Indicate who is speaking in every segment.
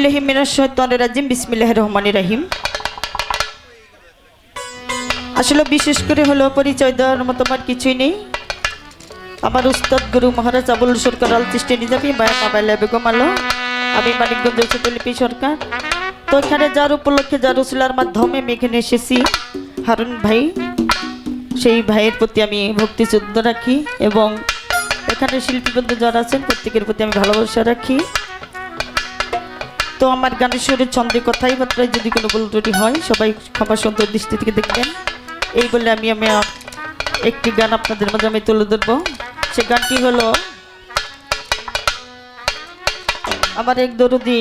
Speaker 1: আউযুবিল্লাহি মিনাশ শাইতানির রাজিম বিসমিল্লাহির রহমানির রহিম। আসলে বিশেষ করে হলো পরিচয় দেওয়ার মতো আমার কিছুই নেই। আমার উস্তাদ গুরু মহারাজ আবুল সরকার আল চিশতি নিজামী বায়ান বাইলা বেগম আলো, আমি মানিকগঞ্জ চতুলিপি সরকার। তো এখানে যার উপলক্ষে যার রসুলার মাধ্যমে আমি এখানে এসেছি, হারুন ভাই, সেই ভাইয়ের প্রতি আমি ভক্তি শ্রদ্ধ রাখি এবং এখানে শিল্পীবৃন্দ যারা আছেন প্রত্যেকের প্রতি আমি ভালোবাসা রাখি। তো আমার গানের সুরে ছন্দে কথাই বার্তায় যদি কোনো ভুল ত্রুটি হয় সবাই ক্ষমা সুন্দর দৃষ্টি থেকে দেখবেন। এই বলে আমি একটি গান আপনাদের মাঝে আমি তুলে ধরবো। সে গানটি হলো আমার এক দরদি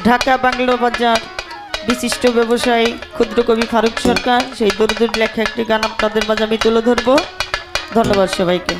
Speaker 1: ঢাকা বাংলা বাজার বিশিষ্ট ব্যবসায়ী ক্ষুদ্র কবি ফারুক সরকার, সেই দরদির লেখা একটি গান আপনাদের মাঝে আমি তুলে ধরবো। ধন্যবাদ সবাইকে।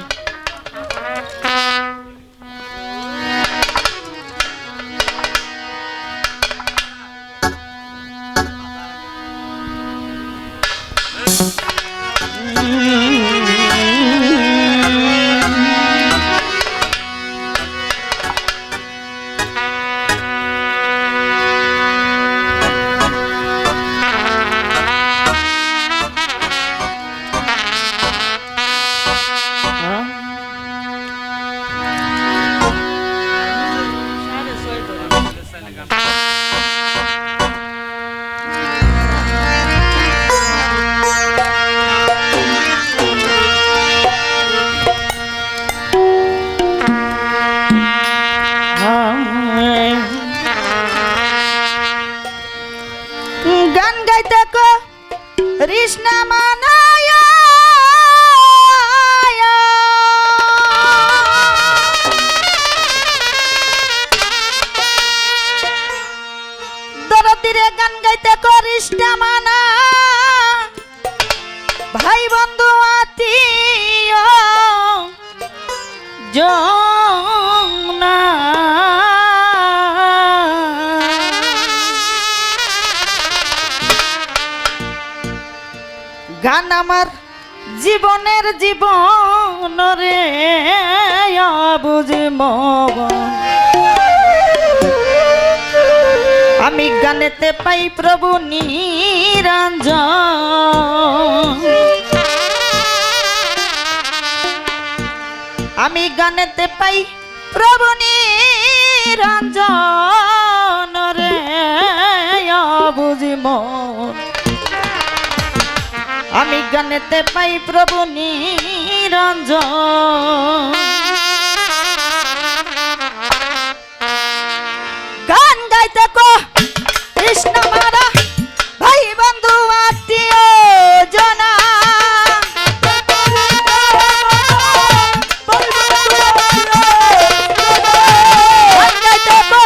Speaker 1: গান গাইতে কো কৃষ্ণা মানায় দরদিরে গান গাইতে কো কৃষ্ণা মানা ভাই বন্ধু আত্মীয় জনা গান আমার জীবনের জীবন রে বুঝে আমি গানেতে পাই প্রভু নিরঞ্জন, আমি গানেতে পাই প্রভু নিরঞ্জন রে বুঝি মন, আমি গানেতে পাই প্রভু নিরঞ্জন। গান গাইতে কো কৃষ্ণ মারা ভাই বন্ধু আত্মীয় জনা, গান গাইতে কো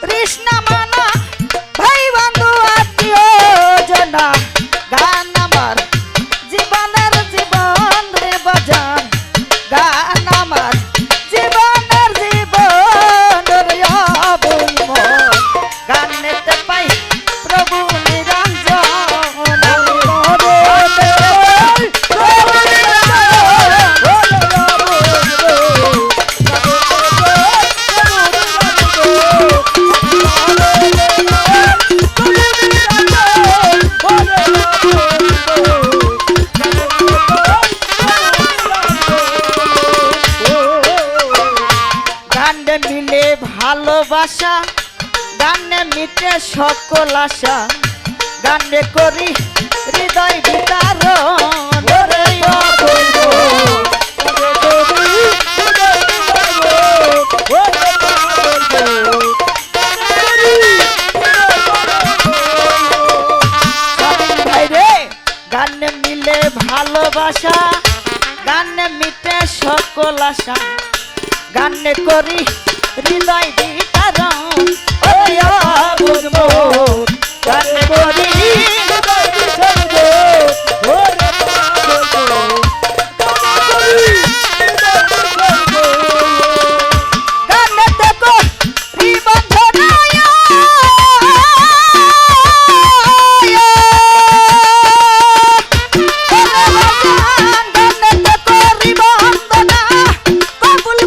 Speaker 1: কৃষ্ণ মানা ভাই বন্ধু আত্মীয় জনা, গান আমার জীবনের জীবন রে বাজান, গান আমার জীবনের জীবন রে অবুমন, গানেতে পাই প্রভু নিরঞ্জন, গানে মিলে ভালোবাসা, গানে মিটে সকল আশা, গানে করি হৃদয় বিতারণ রে অবুমন, গানে মিলে ভালোবাসা, গানে মিটে সকল আশা, গানে করি হৃদয় বিতারণ রে অবুমন, গানে করি হৃদয় বিতারণ গানেতে কো রিবন্ধনায় গানেতে কো রিবন্ধনা কবুল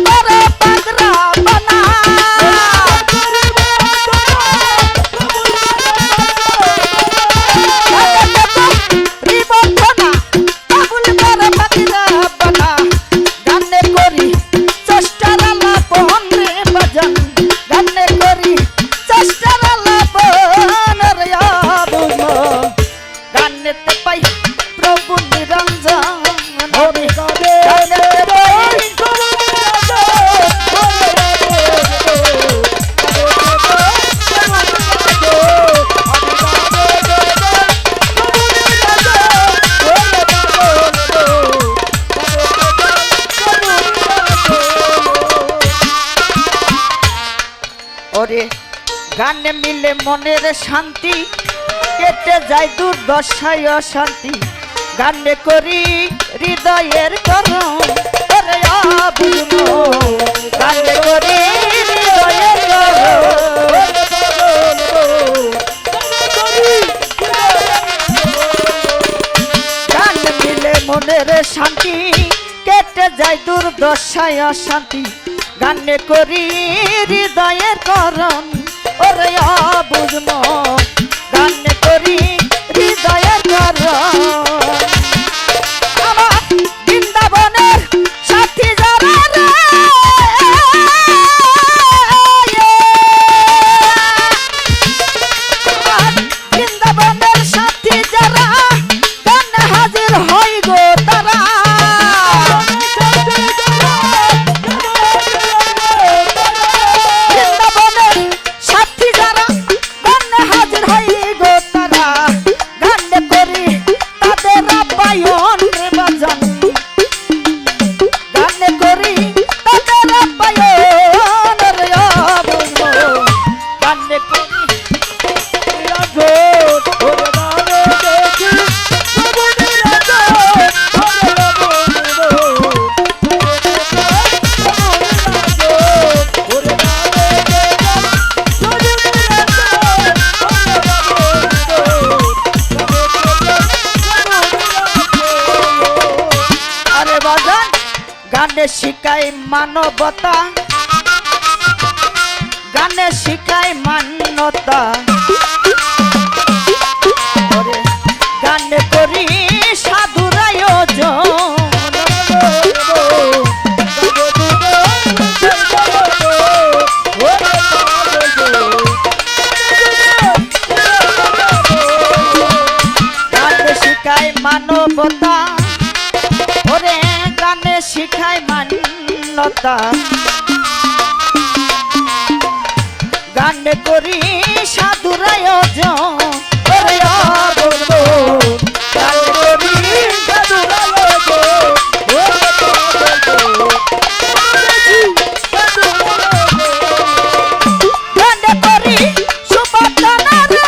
Speaker 1: গানে মিলে মনের শান্তি, কেটে যায় দুর্দশায় অশান্তি। গানে করি হৃদয়ের গরম, ওরে বুঝবো গানে করি হৃদয়ের গরম। গানে মিলে মনের শান্তি, কেটে যায় দুর্দশায় অশান্তি। গানে করি হৃদয়ের গরম, ওরে বুঝবো গানে করি হৃদয়ের গরম। আমার বৃন্দাবনের সাথী যারা রে, বৃন্দাবনের সাথী যারা গানে হাজির হই গো তারা। গানে শিখাই মানবতা, গানে শিখাই মান্যতা, গানে করি সাধুর আয়োজন। গানে শিখাই মানবতা, ওরে গানে শিখায় মান্যতা। গানে করি সাধুর আয়োজন, ওরে বলবো গানে করি সাধুর আয়োজন। গানে করি সুবর্ণনা রে,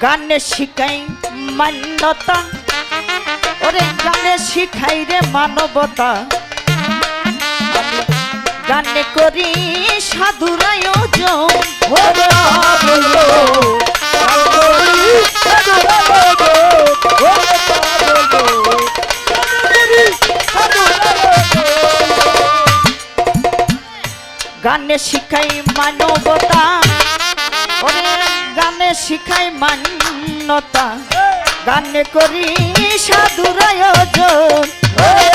Speaker 1: গানে শিখাই মান্যতা, ওরে গানে শিখাই রে মানবতা। গানে করি সাধুর আয়োজন, ওরে বলবো গানে শিখাই মানবতা, ওরে গানে শিখাই মান্যতা। গানে করি সাধুর আয়োজন, ওরে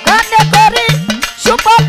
Speaker 1: গানে করি সুবর্ণনা